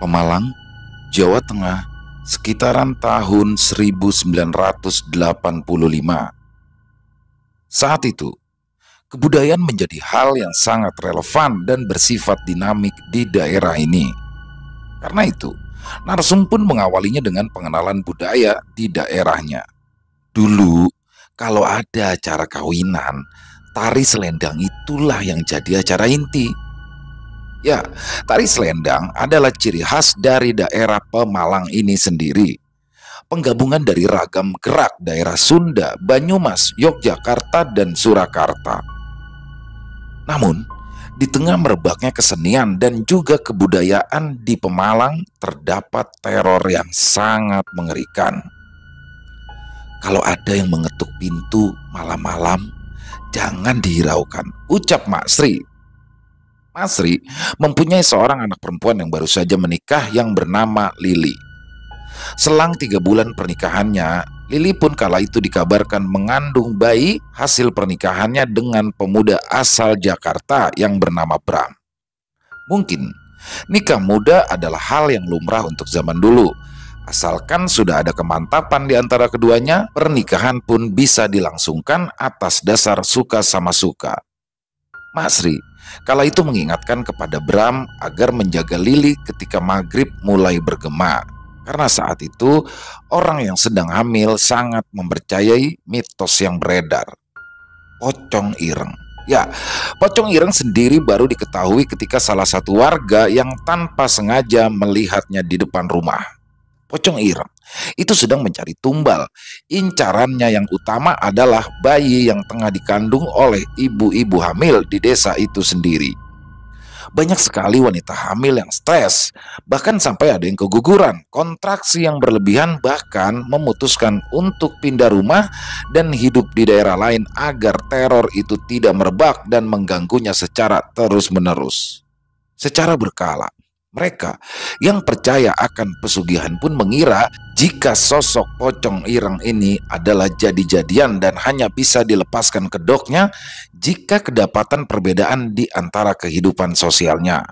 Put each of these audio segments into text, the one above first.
Pemalang, Jawa Tengah, sekitaran tahun 1985. Saat itu, kebudayaan menjadi hal yang sangat relevan dan bersifat dinamik di daerah ini. Karena itu, narsum pun mengawalinya dengan pengenalan budaya di daerahnya. Dulu, kalau ada acara kawinan, tari selendang itulah yang jadi acara inti. Ya, tari selendang adalah ciri khas dari daerah Pemalang ini sendiri. Penggabungan dari ragam gerak daerah Sunda, Banyumas, Yogyakarta, dan Surakarta. Namun, di tengah merebaknya kesenian dan juga kebudayaan di Pemalang terdapat teror yang sangat mengerikan. Kalau ada yang mengetuk pintu malam-malam, jangan dihiraukan, ucap Mak Sri. Mak Sri mempunyai seorang anak perempuan yang baru saja menikah yang bernama Lili. Selang 3 bulan pernikahannya, Lili pun kala itu dikabarkan mengandung bayi hasil pernikahannya dengan pemuda asal Jakarta yang bernama Bram. Mungkin nikah muda adalah hal yang lumrah untuk zaman dulu. Asalkan sudah ada kemantapan di antara keduanya, pernikahan pun bisa dilangsungkan atas dasar suka sama suka. Mak Sri kala itu mengingatkan kepada Bram agar menjaga Lili ketika maghrib mulai bergema. Karena saat itu orang yang sedang hamil sangat mempercayai mitos yang beredar. Pocong ireng. Ya, pocong ireng sendiri baru diketahui ketika salah satu warga yang tanpa sengaja melihatnya di depan rumah. Pocong ireng itu sedang mencari tumbal. Incarannya yang utama adalah bayi yang tengah dikandung oleh ibu-ibu hamil di desa itu sendiri. Banyak sekali wanita hamil yang stres, bahkan sampai ada yang keguguran, kontraksi yang berlebihan, bahkan memutuskan untuk pindah rumah dan hidup di daerah lain agar teror itu tidak merebak dan mengganggunya secara terus-menerus. Secara berkala, mereka yang percaya akan pesugihan pun mengira jika sosok pocong ireng ini adalah jadi-jadian dan hanya bisa dilepaskan kedoknya jika kedapatan perbedaan di antara kehidupan sosialnya.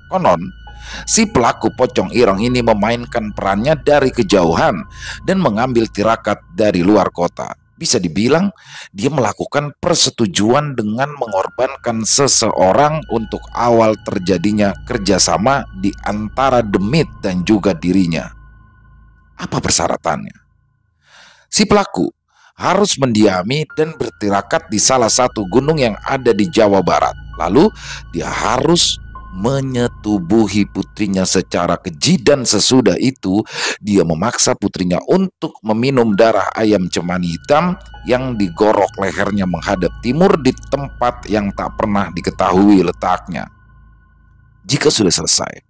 Konon, si pelaku pocong ireng ini memainkan perannya dari kejauhan dan mengambil tirakat dari luar kota. Bisa dibilang dia melakukan persetujuan dengan mengorbankan seseorang untuk awal terjadinya kerjasama di antara demit dan juga dirinya. Apa persyaratannya? Si pelaku harus mendiami dan bertirakat di salah satu gunung yang ada di Jawa Barat. Lalu dia harus menyetubuhi putrinya secara keji, dan sesudah itu dia memaksa putrinya untuk meminum darah ayam cemani hitam yang digorok lehernya menghadap timur di tempat yang tak pernah diketahui letaknya. Jika sudah selesai,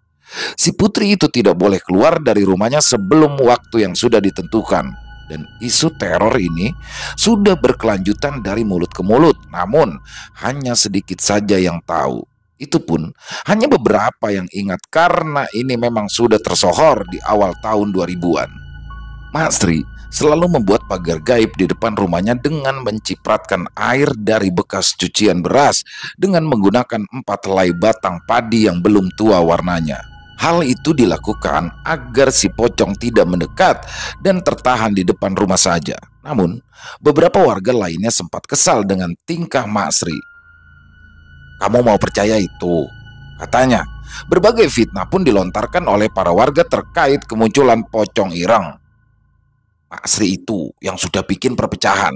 si putri itu tidak boleh keluar dari rumahnya sebelum waktu yang sudah ditentukan. Dan isu teror ini sudah berkelanjutan dari mulut ke mulut, namun hanya sedikit saja yang tahu. Itu pun hanya beberapa yang ingat karena ini memang sudah tersohor di awal tahun 2000-an. Mak Sri selalu membuat pagar gaib di depan rumahnya dengan mencipratkan air dari bekas cucian beras dengan menggunakan 4 helai batang padi yang belum tua warnanya. Hal itu dilakukan agar si pocong tidak mendekat dan tertahan di depan rumah saja. Namun, beberapa warga lainnya sempat kesal dengan tingkah Mak Sri. "Kamu mau percaya itu?" katanya. Berbagai fitnah pun dilontarkan oleh para warga terkait kemunculan pocong ireng. Mak Sri itu yang sudah bikin perpecahan.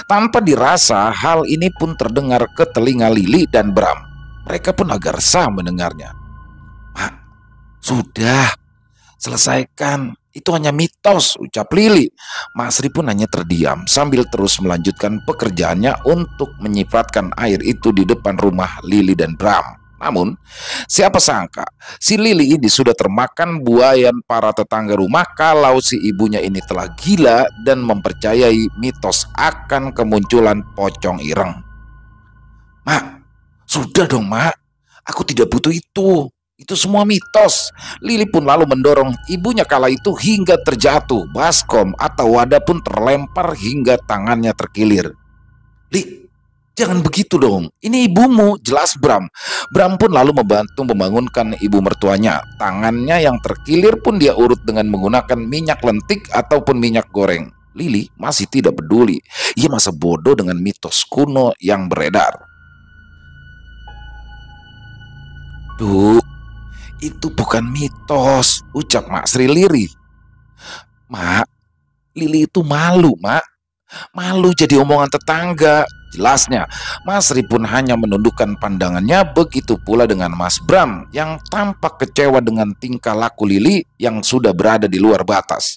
Tanpa dirasa, hal ini pun terdengar ke telinga Lili dan Bram. Mereka pun agak resah mendengarnya. "Mak, sudah, selesaikan. Itu hanya mitos," ucap Lili. Mak Sri pun hanya terdiam sambil terus melanjutkan pekerjaannya untuk menyipratkan air itu di depan rumah Lili dan Bram. Namun, siapa sangka si Lili ini sudah termakan buayan para tetangga rumah kalau si ibunya ini telah gila dan mempercayai mitos akan kemunculan pocong ireng. "Mak, sudah dong mak, aku tidak butuh itu. Itu semua mitos." Lili pun lalu mendorong ibunya kala itu hingga terjatuh. Baskom atau wadah pun terlempar hingga tangannya terkilir. "Li, Jangan begitu dong, ini ibumu, jelas Bram. Bram pun lalu membantu membangunkan ibu mertuanya. Tangannya yang terkilir pun dia urut dengan menggunakan minyak lentik ataupun minyak goreng. Lili masih tidak peduli. Ia masa bodoh dengan mitos kuno yang beredar. Duh, itu bukan mitos, ucap Mak Sri lirih. Mak, Lili itu malu, Mak. Malu jadi omongan tetangga. Jelasnya, Mas Ri pun hanya menundukkan pandangannya. Begitu pula dengan Mas Bram yang tampak kecewa dengan tingkah laku Lili yang sudah berada di luar batas.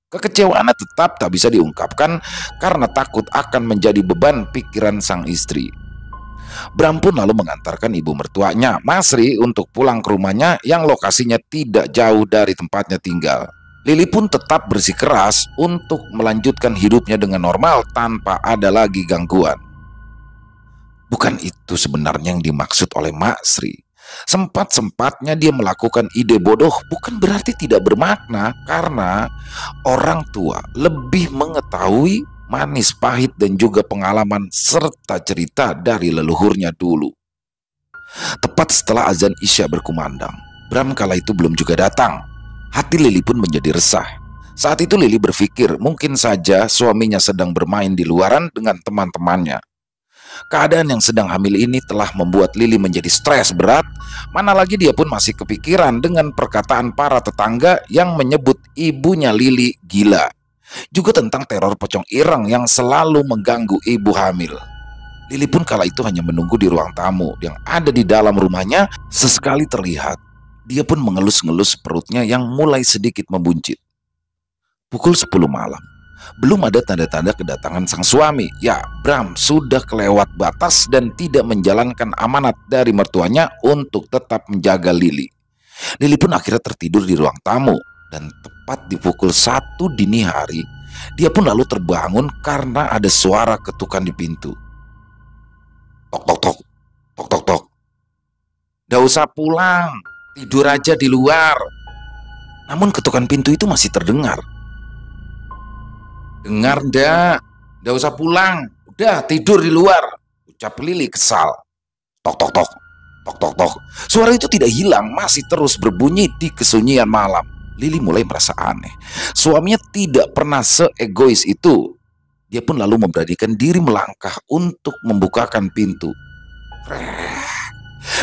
Kekecewaannya tetap tak bisa diungkapkan karena takut akan menjadi beban pikiran sang istri. Bram pun lalu mengantarkan ibu mertuanya, Mas Ri, untuk pulang ke rumahnya yang lokasinya tidak jauh dari tempatnya tinggal. Lili pun tetap bersikeras untuk melanjutkan hidupnya dengan normal tanpa ada lagi gangguan. Bukan itu sebenarnya yang dimaksud oleh Mak Sri. Sempat-sempatnya dia melakukan ide bodoh bukan berarti tidak bermakna, karena orang tua lebih mengetahui manis pahit dan juga pengalaman serta cerita dari leluhurnya dulu. Tepat setelah azan Isya berkumandang, Bram kala itu belum juga datang. Hati Lili pun menjadi resah. Saat itu Lili berpikir mungkin saja suaminya sedang bermain di luaran dengan teman-temannya. Keadaan yang sedang hamil ini telah membuat Lili menjadi stres berat. Mana lagi dia pun masih kepikiran dengan perkataan para tetangga yang menyebut ibunya Lili gila. Juga tentang teror pocong ireng yang selalu mengganggu ibu hamil. Lili pun kala itu hanya menunggu di ruang tamu yang ada di dalam rumahnya. Sesekali terlihat dia pun mengelus-ngelus perutnya yang mulai sedikit membuncit. Pukul 10 malam. Belum ada tanda-tanda kedatangan sang suami. Ya, Bram sudah kelewat batas dan tidak menjalankan amanat dari mertuanya untuk tetap menjaga Lili. Lili pun akhirnya tertidur di ruang tamu. Dan tepat di pukul 1 dini hari, dia pun lalu terbangun karena ada suara ketukan di pintu. Tok tok tok, tok tok tok. Nggak usah pulang, tidur aja di luar. Namun ketukan pintu itu masih terdengar. Dengar ndak? Nggak usah pulang, udah tidur di luar, ucap Lili kesal. Tok tok tok, tok tok tok. Suara itu tidak hilang, masih terus berbunyi di kesunyian malam. Lili mulai merasa aneh. Suaminya tidak pernah seegois itu. Dia pun lalu memberanikan diri melangkah untuk membukakan pintu.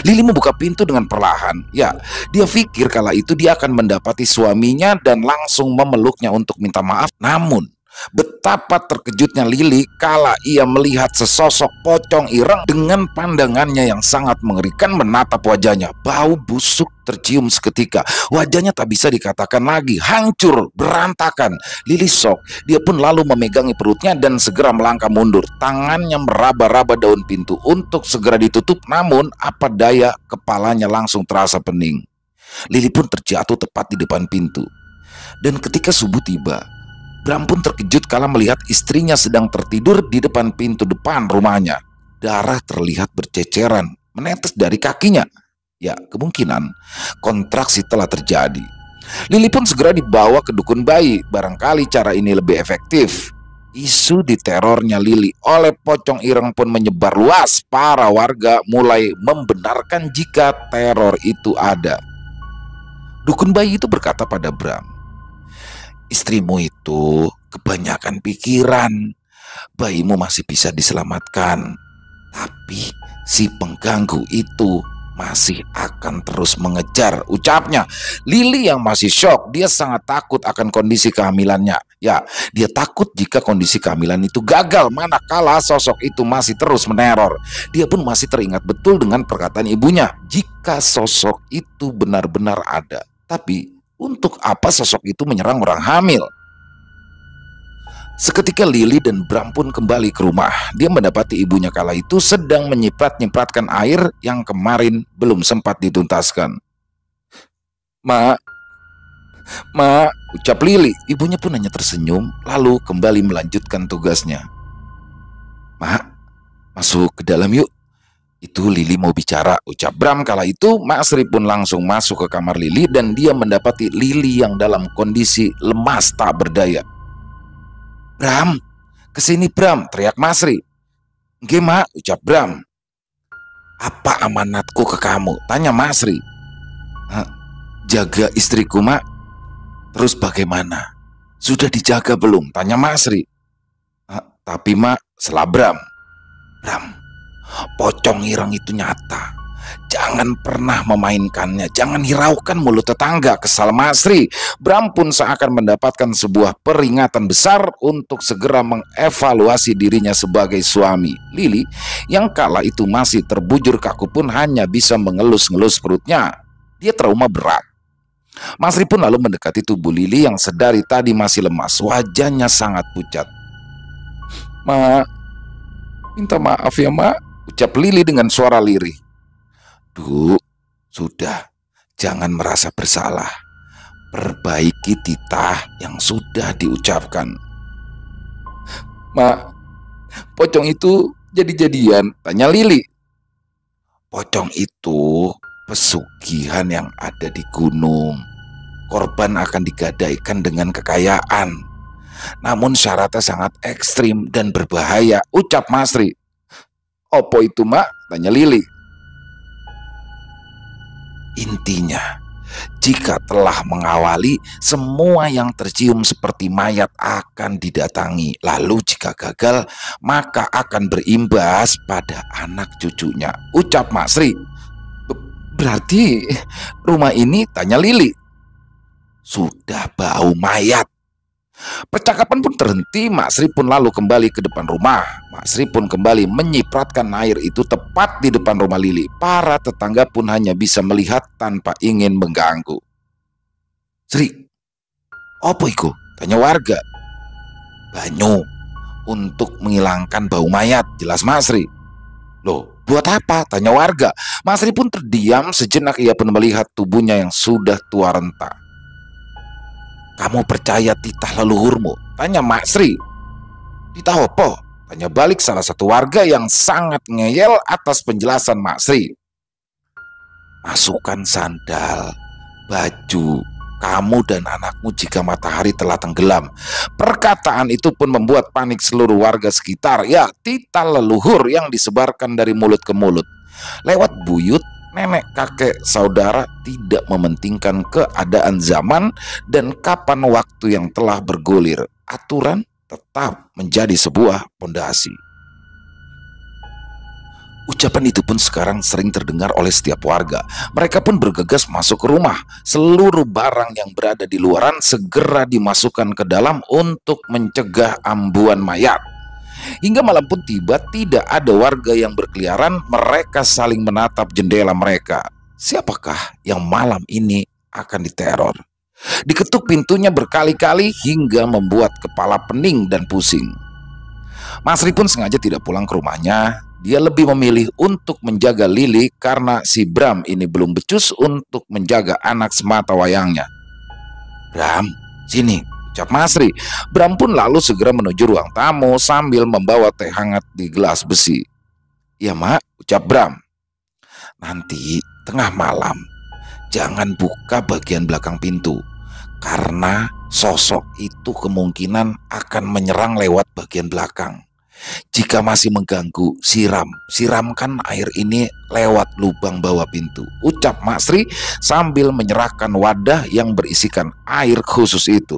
Lili membuka pintu dengan perlahan. Ya, dia pikir kala itu dia akan mendapati suaminya dan langsung memeluknya untuk minta maaf. Namun, betapa terkejutnya Lili kala ia melihat sesosok pocong ireng dengan pandangannya yang sangat mengerikan menatap wajahnya. Bau busuk tercium seketika. Wajahnya tak bisa dikatakan lagi, hancur, berantakan. Lili shock. Dia pun lalu memegangi perutnya dan segera melangkah mundur. Tangannya meraba-raba daun pintu untuk segera ditutup. Namun apa daya, kepalanya langsung terasa pening. Lili pun terjatuh tepat di depan pintu. Dan ketika subuh tiba, Bram pun terkejut kala melihat istrinya sedang tertidur di depan pintu depan rumahnya. Darah terlihat berceceran menetes dari kakinya. Ya, kemungkinan kontraksi telah terjadi. Lili pun segera dibawa ke dukun bayi. Barangkali cara ini lebih efektif. Isu diterornya Lili oleh pocong ireng pun menyebar luas. Para warga mulai membenarkan jika teror itu ada. Dukun bayi itu berkata pada Bram, istrimu itu kebanyakan pikiran. Bayimu masih bisa diselamatkan, tapi si pengganggu itu masih akan terus mengejar, ucapnya. Lili yang masih shock, dia sangat takut akan kondisi kehamilannya. Ya, dia takut jika kondisi kehamilan itu gagal manakala sosok itu masih terus meneror. Dia pun masih teringat betul dengan perkataan ibunya, jika sosok itu benar-benar ada. Tapi untuk apa sosok itu menyerang orang hamil? Seketika Lili dan Bram pun kembali ke rumah. Dia mendapati ibunya kala itu sedang menyiprat-nyipratkan air yang kemarin belum sempat dituntaskan. "Mak, Mak," ucap Lili. Ibunya pun hanya tersenyum lalu kembali melanjutkan tugasnya. "Mak, masuk ke dalam yuk. Itu Lili mau bicara," ucap Bram. Kala itu Mak Sri pun langsung masuk ke kamar Lili dan dia mendapati Lili yang dalam kondisi lemas tak berdaya. "Bram, kesini Bram," teriak Mas Sri. "Nggih, Mak," ucap Bram. "Apa amanatku ke kamu?" tanya Masri. "Hah, jaga istriku, Mak." "Terus bagaimana? Sudah dijaga belum?" tanya Masri. "Tapi, Mak," sela Bram. "Bram, pocong ireng itu nyata. Jangan pernah memainkannya, jangan hiraukan mulut tetangga," kesal Masri. Bram pun seakan mendapatkan sebuah peringatan besar untuk segera mengevaluasi dirinya sebagai suami. Lili yang kala itu masih terbujur kaku pun hanya bisa mengelus-ngelus perutnya. Dia trauma berat. Masri pun lalu mendekati tubuh Lili yang sedari tadi masih lemas. Wajahnya sangat pucat. "Ma, minta maaf ya, Mak," ucap Lili dengan suara lirih. "Duh, sudah, jangan merasa bersalah. Perbaiki titah yang sudah diucapkan." "Mak, pocong itu jadi-jadian?" tanya Lili. "Pocong itu pesugihan yang ada di gunung. Korban akan digadaikan dengan kekayaan. Namun syaratnya sangat ekstrim dan berbahaya," ucap Masri. "Opo itu, Mak?" tanya Lili. "Intinya, jika telah mengawali, semua yang tercium seperti mayat akan didatangi. Lalu jika gagal, maka akan berimbas pada anak cucunya," ucap Masri. "Berarti rumah ini?" tanya Lili. "Sudah bau mayat." Percakapan pun terhenti. Masri pun lalu kembali ke depan rumah. Masri pun kembali menyipratkan air itu tepat di depan rumah Lili. Para tetangga pun hanya bisa melihat tanpa ingin mengganggu. "Sri, opo iku?" tanya warga. "Banyu untuk menghilangkan bau mayat," jelas Masri. "Loh, buat apa?" tanya warga. Masri pun terdiam sejenak. Ia pun melihat tubuhnya yang sudah tua renta. "Kamu percaya titah leluhurmu?" tanya Masri. "Titah opo?" tanya balik salah satu warga yang sangat ngeyel atas penjelasan Masri. "Masukkan sandal, baju, kamu dan anakmu jika matahari telah tenggelam." Perkataan itu pun membuat panik seluruh warga sekitar. Ya, titah leluhur yang disebarkan dari mulut ke mulut. Lewat buyut, nenek, kakek, saudara tidak mementingkan keadaan zaman dan kapan waktu yang telah bergulir. Aturan tetap menjadi sebuah pondasi. Ucapan itu pun sekarang sering terdengar oleh setiap warga. Mereka pun bergegas masuk ke rumah. Seluruh barang yang berada di luaran segera dimasukkan ke dalam untuk mencegah ambuan mayat. Hingga malam pun tiba, tidak ada warga yang berkeliaran. Mereka saling menatap jendela mereka. Siapakah yang malam ini akan diteror? Diketuk pintunya berkali-kali hingga membuat kepala pening dan pusing. Masri pun sengaja tidak pulang ke rumahnya. Dia lebih memilih untuk menjaga Lili karena si Bram ini belum becus untuk menjaga anak semata wayangnya. "Bram, sini," ucap Masri. Bram pun lalu segera menuju ruang tamu sambil membawa teh hangat di gelas besi. "Ya, Mak," ucap Bram. "Nanti tengah malam jangan buka bagian belakang pintu, karena sosok itu kemungkinan akan menyerang lewat bagian belakang. Jika masih mengganggu, siramkan air ini lewat lubang bawah pintu," ucap Masri sambil menyerahkan wadah yang berisikan air khusus itu.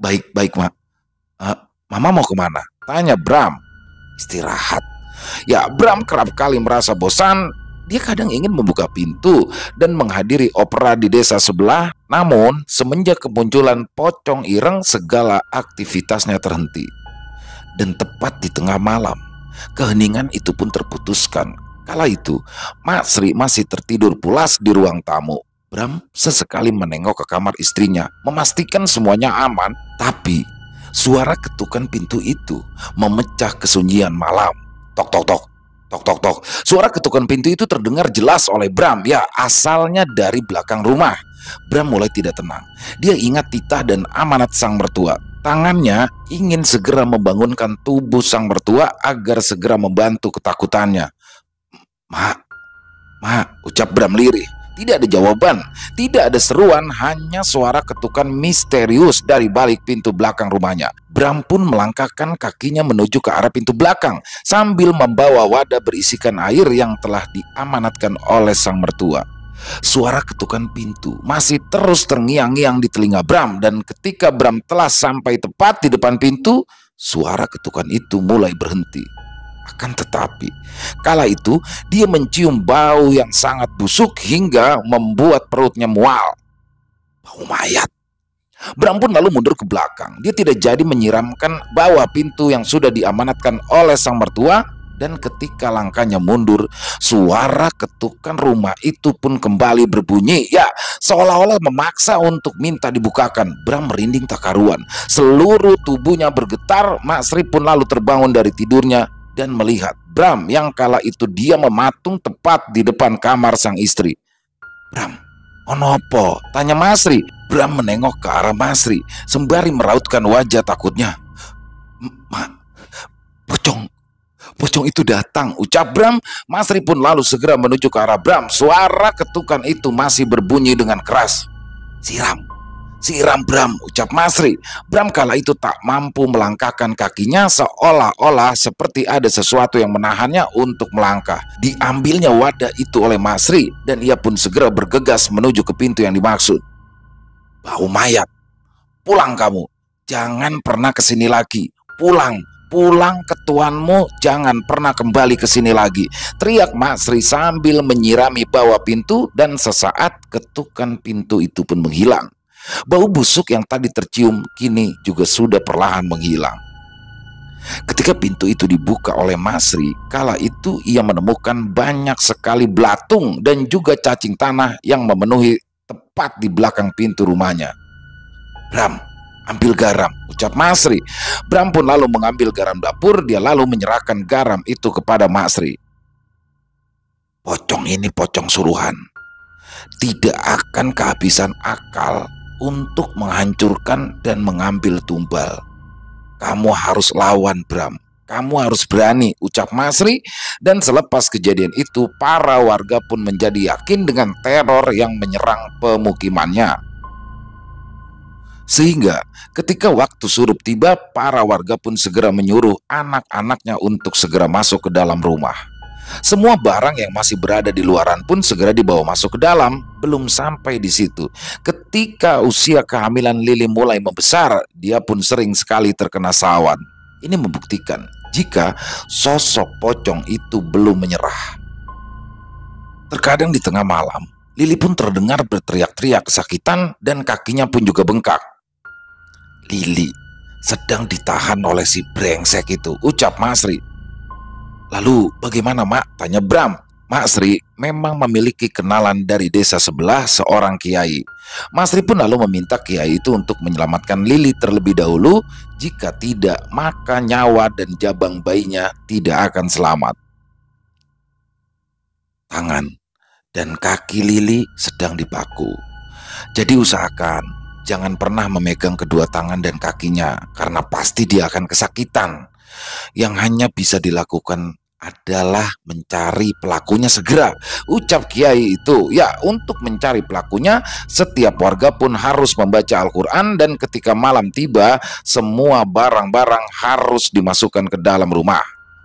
Baik, Mak." "Mama mau kemana?" tanya Bram. "Istirahat." Ya, Bram kerap kali merasa bosan. Dia kadang ingin membuka pintu dan menghadiri opera di desa sebelah. Namun, semenjak kemunculan pocong ireng, segala aktivitasnya terhenti. Dan tepat di tengah malam, keheningan itu pun terputuskan. Kala itu, Masri masih tertidur pulas di ruang tamu. Bram sesekali menengok ke kamar istrinya, memastikan semuanya aman. Tapi, suara ketukan pintu itu memecah kesunyian malam. Tok, tok, tok. Tok, tok, tok. Suara ketukan pintu itu terdengar jelas oleh Bram. Ya, asalnya dari belakang rumah. Bram mulai tidak tenang. Dia ingat titah dan amanat sang mertua. Tangannya ingin segera membangunkan tubuh sang mertua agar segera membantu ketakutannya. Mak, ucap Bram lirih. Tidak ada jawaban, tidak ada seruan, hanya suara ketukan misterius dari balik pintu belakang rumahnya. Bram pun melangkahkan kakinya menuju ke arah pintu belakang sambil membawa wadah berisikan air yang telah diamanatkan oleh sang mertua. Suara ketukan pintu masih terus terngiang-ngiang di telinga Bram, dan ketika Bram telah sampai tepat di depan pintu, suara ketukan itu mulai berhenti. Akan tetapi, kala itu dia mencium bau yang sangat busuk hingga membuat perutnya mual. Bau mayat. Bram pun lalu mundur ke belakang. Dia tidak jadi menyiramkan bawah pintu yang sudah diamanatkan oleh sang mertua, dan ketika langkahnya mundur, suara ketukan rumah itu pun kembali berbunyi. Ya, seolah-olah memaksa untuk minta dibukakan. Bram merinding tak karuan. Seluruh tubuhnya bergetar. Mak Sri pun lalu terbangun dari tidurnya dan melihat Bram yang kala itu dia mematung tepat di depan kamar sang istri. "Bram, onopo?" tanya Masri. Bram menengok ke arah Masri sembari merautkan wajah takutnya. "Mak, pocong itu datang," ucap Bram. Masri pun lalu segera menuju ke arah Bram. Suara ketukan itu masih berbunyi dengan keras. Siram Bram," ucap Masri. Bram kala itu tak mampu melangkahkan kakinya, seolah-olah seperti ada sesuatu yang menahannya untuk melangkah. Diambilnya wadah itu oleh Masri dan ia pun segera bergegas menuju ke pintu yang dimaksud. "Bau mayat. Pulang kamu. Jangan pernah kesini lagi. Pulang ke tuanmu, jangan pernah kembali ke sini lagi," teriak Masri sambil menyirami bawah pintu, dan sesaat ketukan pintu itu pun menghilang. Bau busuk yang tadi tercium kini juga sudah perlahan menghilang. Ketika pintu itu dibuka oleh Masri, kala itu ia menemukan banyak sekali belatung dan juga cacing tanah yang memenuhi tepat di belakang pintu rumahnya. "Bram, ambil garam," ucap Masri. Bram pun lalu mengambil garam dapur. Dia lalu menyerahkan garam itu kepada Masri. "Pocong ini pocong suruhan. Tidak akan kehabisan akal untuk menghancurkan dan mengambil tumbal. Kamu harus lawan, Bram. Kamu harus berani," ucap Masri. Dan selepas kejadian itu, para warga pun menjadi yakin dengan teror yang menyerang pemukimannya. Sehingga ketika waktu surup tiba, para warga pun segera menyuruh anak-anaknya untuk segera masuk ke dalam rumah. Semua barang yang masih berada di luaran pun segera dibawa masuk ke dalam. Belum sampai di situ, ketika usia kehamilan Lili mulai membesar, dia pun sering sekali terkena sawan. Ini membuktikan jika sosok pocong itu belum menyerah. Terkadang di tengah malam, Lili pun terdengar berteriak-teriak kesakitan dan kakinya pun juga bengkak. "Lili sedang ditahan oleh si brengsek itu," ucap Masri. "Lalu bagaimana, Mak?" tanya Bram. Mak Sri memang memiliki kenalan dari desa sebelah, seorang kiai. Masri pun lalu meminta kiai itu untuk menyelamatkan Lili terlebih dahulu. Jika tidak, maka nyawa dan jabang bayinya tidak akan selamat. Tangan dan kaki Lili sedang dipaku. Jadi usahakan jangan pernah memegang kedua tangan dan kakinya, karena pasti dia akan kesakitan. Yang hanya bisa dilakukan adalah mencari pelakunya segera, ucap kiai itu. Ya, untuk mencari pelakunya, setiap warga pun harus membaca Al-Quran, dan ketika malam tiba, semua barang-barang harus dimasukkan ke dalam rumah.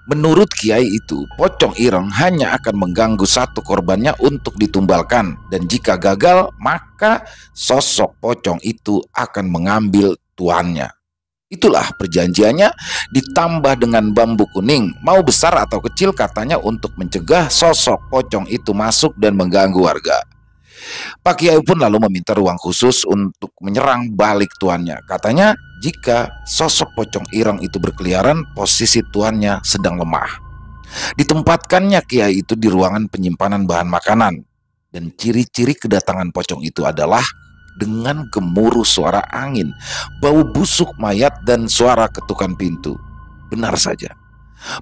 Menurut kiai itu, pocong ireng hanya akan mengganggu satu korbannya untuk ditumbalkan, dan jika gagal, maka sosok pocong itu akan mengambil tuannya. Itulah perjanjiannya, ditambah dengan bambu kuning, mau besar atau kecil katanya, untuk mencegah sosok pocong itu masuk dan mengganggu warga. Pak Kiai pun lalu meminta ruang khusus untuk menyerang balik tuannya. Katanya jika sosok pocong ireng itu berkeliaran, posisi tuannya sedang lemah. Ditempatkannya Kiai itu di ruangan penyimpanan bahan makanan. Dan ciri-ciri kedatangan pocong itu adalah dengan gemuruh suara angin, bau busuk mayat, dan suara ketukan pintu. Benar saja,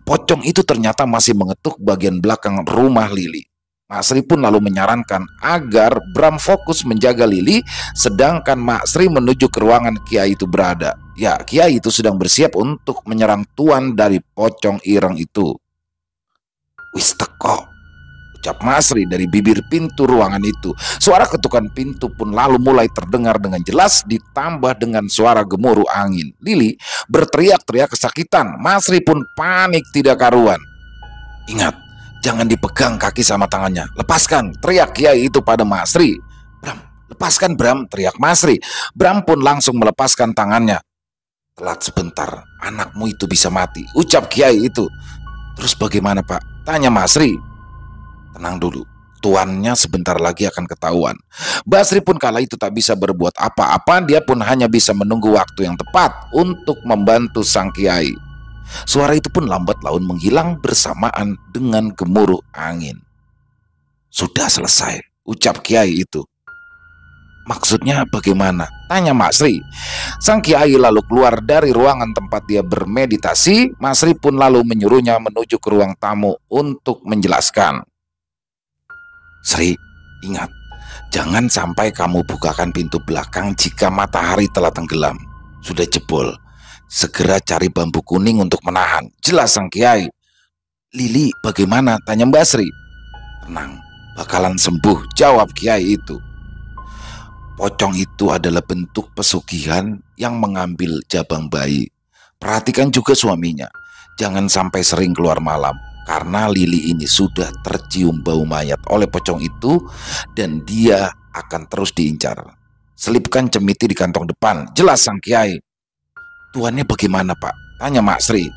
pocong itu ternyata masih mengetuk bagian belakang rumah Lili. Mak Sri pun lalu menyarankan agar Bram fokus menjaga Lili, sedangkan Mak Sri menuju ke ruangan Kiai itu berada. Ya, Kiai itu sedang bersiap untuk menyerang tuan dari pocong ireng itu. "Wis teko," ucap Masri dari bibir pintu ruangan itu. Suara ketukan pintu pun lalu mulai terdengar dengan jelas ditambah dengan suara gemuruh angin. Lili berteriak-teriak kesakitan. Masri pun panik tidak karuan. "Ingat, jangan dipegang kaki sama tangannya. Lepaskan," teriak Kiai itu pada Masri. "Bram, lepaskan Bram," teriak Masri. Bram pun langsung melepaskan tangannya. "Telat sebentar, anakmu itu bisa mati," ucap Kiai itu. "Terus bagaimana Pak?" tanya Masri. "Tenang dulu, tuannya sebentar lagi akan ketahuan." Basri pun kala itu tak bisa berbuat apa-apa. Dia pun hanya bisa menunggu waktu yang tepat untuk membantu sang Kiai. Suara itu pun lambat laun menghilang bersamaan dengan gemuruh angin. "Sudah selesai," ucap Kiai itu. "Maksudnya bagaimana?" tanya Masri. Sang Kiai lalu keluar dari ruangan tempat dia bermeditasi. Masri pun lalu menyuruhnya menuju ke ruang tamu untuk menjelaskan. "Sri, ingat, jangan sampai kamu bukakan pintu belakang jika matahari telah tenggelam. Sudah jebol. Segera cari bambu kuning untuk menahan," jelas sang Kiai. "Lili bagaimana?" tanya Mbak Sri. "Tenang, bakalan sembuh," jawab Kiai itu. "Pocong itu adalah bentuk pesugihan yang mengambil jabang bayi. Perhatikan juga suaminya. Jangan sampai sering keluar malam, karena Lili ini sudah tercium bau mayat oleh pocong itu dan dia akan terus diincar. Selipkan cemiti di kantong depan," jelas sang Kiai. "Tuannya bagaimana Pak?" tanya Mak Sri.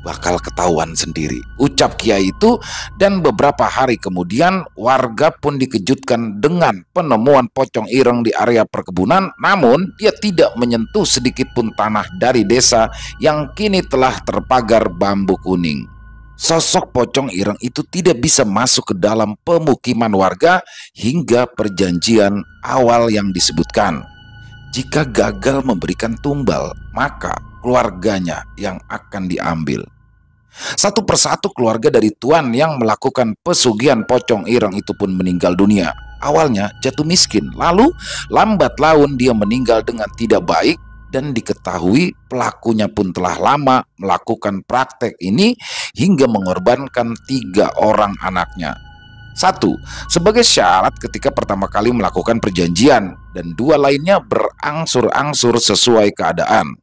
"Bakal ketahuan sendiri," ucap Kiai itu. Dan beberapa hari kemudian warga pun dikejutkan dengan penemuan pocong ireng di area perkebunan. Namun dia tidak menyentuh sedikit pun tanah dari desa yang kini telah terpagar bambu kuning. Sosok pocong ireng itu tidak bisa masuk ke dalam pemukiman warga hingga perjanjian awal yang disebutkan. Jika gagal memberikan tumbal, maka keluarganya yang akan diambil. Satu persatu keluarga dari tuan yang melakukan pesugihan pocong ireng itu pun meninggal dunia. Awalnya jatuh miskin, lalu lambat laun dia meninggal dengan tidak baik, dan diketahui pelakunya pun telah lama melakukan praktek ini hingga mengorbankan 3 orang anaknya. 1 sebagai syarat ketika pertama kali melakukan perjanjian, dan 2 lainnya berangsur-angsur sesuai keadaan.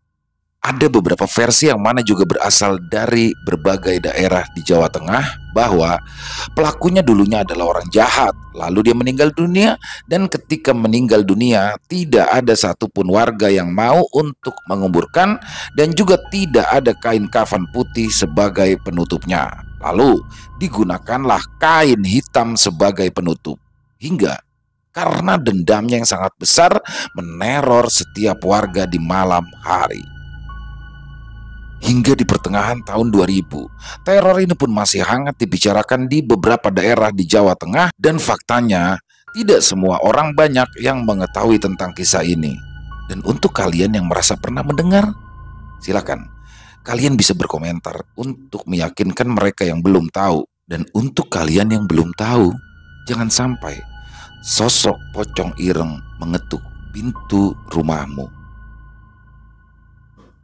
Ada beberapa versi yang mana juga berasal dari berbagai daerah di Jawa Tengah bahwa pelakunya dulunya adalah orang jahat, lalu dia meninggal dunia, dan ketika meninggal dunia tidak ada satupun warga yang mau untuk menguburkan, dan juga tidak ada kain kafan putih sebagai penutupnya. Lalu digunakanlah kain hitam sebagai penutup, hingga karena dendamnya yang sangat besar meneror setiap warga di malam hari. Hingga di pertengahan tahun 2000, teror ini pun masih hangat dibicarakan di beberapa daerah di Jawa Tengah, dan faktanya tidak semua orang banyak yang mengetahui tentang kisah ini. Dan untuk kalian yang merasa pernah mendengar, silakan kalian bisa berkomentar untuk meyakinkan mereka yang belum tahu. Dan untuk kalian yang belum tahu, jangan sampai sosok pocong ireng mengetuk pintu rumahmu.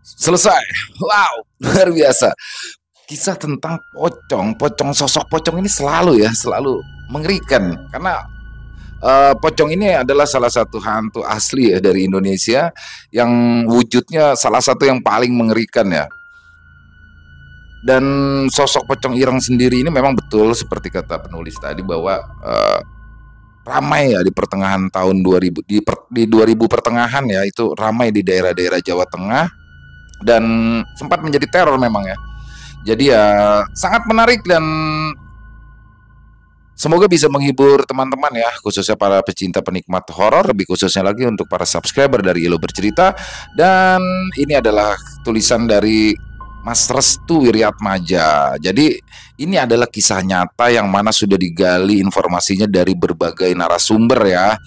Selesai. Wow, luar biasa. Kisah tentang pocong, sosok pocong ini selalu mengerikan, karena pocong ini adalah salah satu hantu asli ya dari Indonesia yang wujudnya salah satu yang paling mengerikan ya. Dan sosok pocong ireng sendiri ini memang betul seperti kata penulis tadi bahwa ramai ya di pertengahan tahun 2000, di 2000 pertengahan ya, itu ramai di daerah-daerah Jawa Tengah dan sempat menjadi teror memang ya. Jadi ya sangat menarik dan semoga bisa menghibur teman-teman ya, khususnya para pecinta penikmat horor, lebih khususnya lagi untuk para subscriber dari Elo Bercerita. Dan ini adalah tulisan dari Mas Restu Wiryatmaja. Jadi ini adalah kisah nyata yang mana sudah digali informasinya dari berbagai narasumber ya.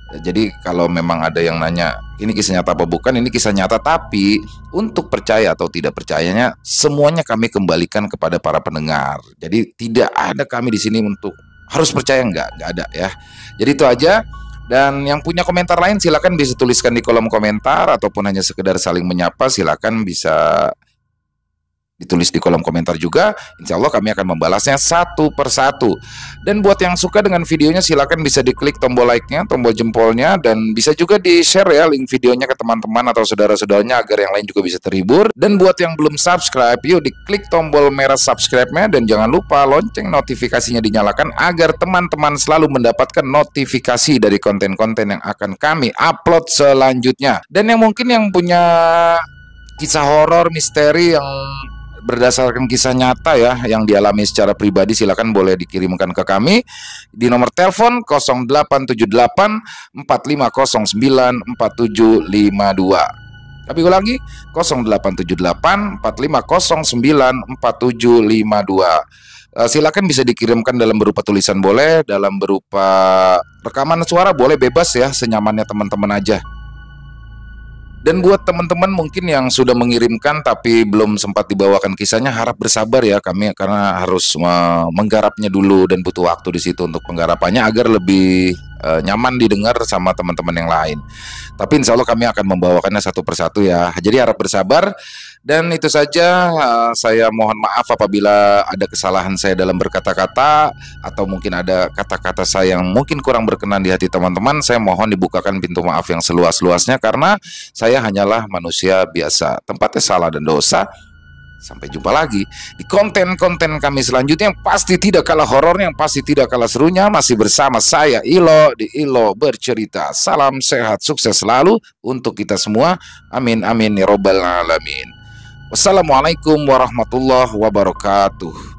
Jadi kalau memang ada yang nanya ini kisah nyata apa bukan, ini kisah nyata, tapi untuk percaya atau tidak percayanya semuanya kami kembalikan kepada para pendengar. Jadi tidak ada kami di sini untuk harus percaya, nggak ada ya. Jadi itu aja. Dan yang punya komentar lain silakan bisa tuliskan di kolom komentar, ataupun hanya sekedar saling menyapa silakan bisa ditulis di kolom komentar juga. Insya Allah kami akan membalasnya satu persatu. Dan buat yang suka dengan videonya, silakan bisa diklik tombol like-nya, tombol jempolnya, dan bisa juga di-share ya link videonya ke teman-teman atau saudara-saudaranya agar yang lain juga bisa terhibur. Dan buat yang belum subscribe, yuk diklik tombol merah subscribe-nya, dan jangan lupa lonceng notifikasinya dinyalakan agar teman-teman selalu mendapatkan notifikasi dari konten-konten yang akan kami upload selanjutnya. Dan yang mungkin yang punya kisah horor misteri yang berdasarkan kisah nyata ya yang dialami secara pribadi, silakan boleh dikirimkan ke kami di nomor telepon 0878 4509 4752. Tapi ulangi 0878 4509 4752. Silakan bisa dikirimkan dalam berupa tulisan boleh, dalam berupa rekaman suara boleh, bebas ya, senyamannya teman-teman aja. Dan buat teman-teman mungkin yang sudah mengirimkan tapi belum sempat dibawakan kisahnya, harap bersabar ya kami, karena harus menggarapnya dulu dan butuh waktu di situ untuk penggarapannya agar lebih nyaman didengar sama teman-teman yang lain. Tapi insya Allah kami akan membawakannya satu persatu ya. Jadi harap bersabar. Dan itu saja, saya mohon maaf apabila ada kesalahan saya dalam berkata-kata atau mungkin ada kata-kata saya yang mungkin kurang berkenan di hati teman-teman. Saya mohon dibukakan pintu maaf yang seluas-luasnya karena saya hanyalah manusia biasa, tempatnya salah dan dosa. Sampai jumpa lagi di konten-konten kami selanjutnya yang pasti tidak kalah horornya, yang pasti tidak kalah serunya. Masih bersama saya Ilo di Ilo Bercerita. Salam sehat, sukses selalu untuk kita semua. Amin amin ya robbal alamin. Wassalamualaikum warahmatullahi wabarakatuh.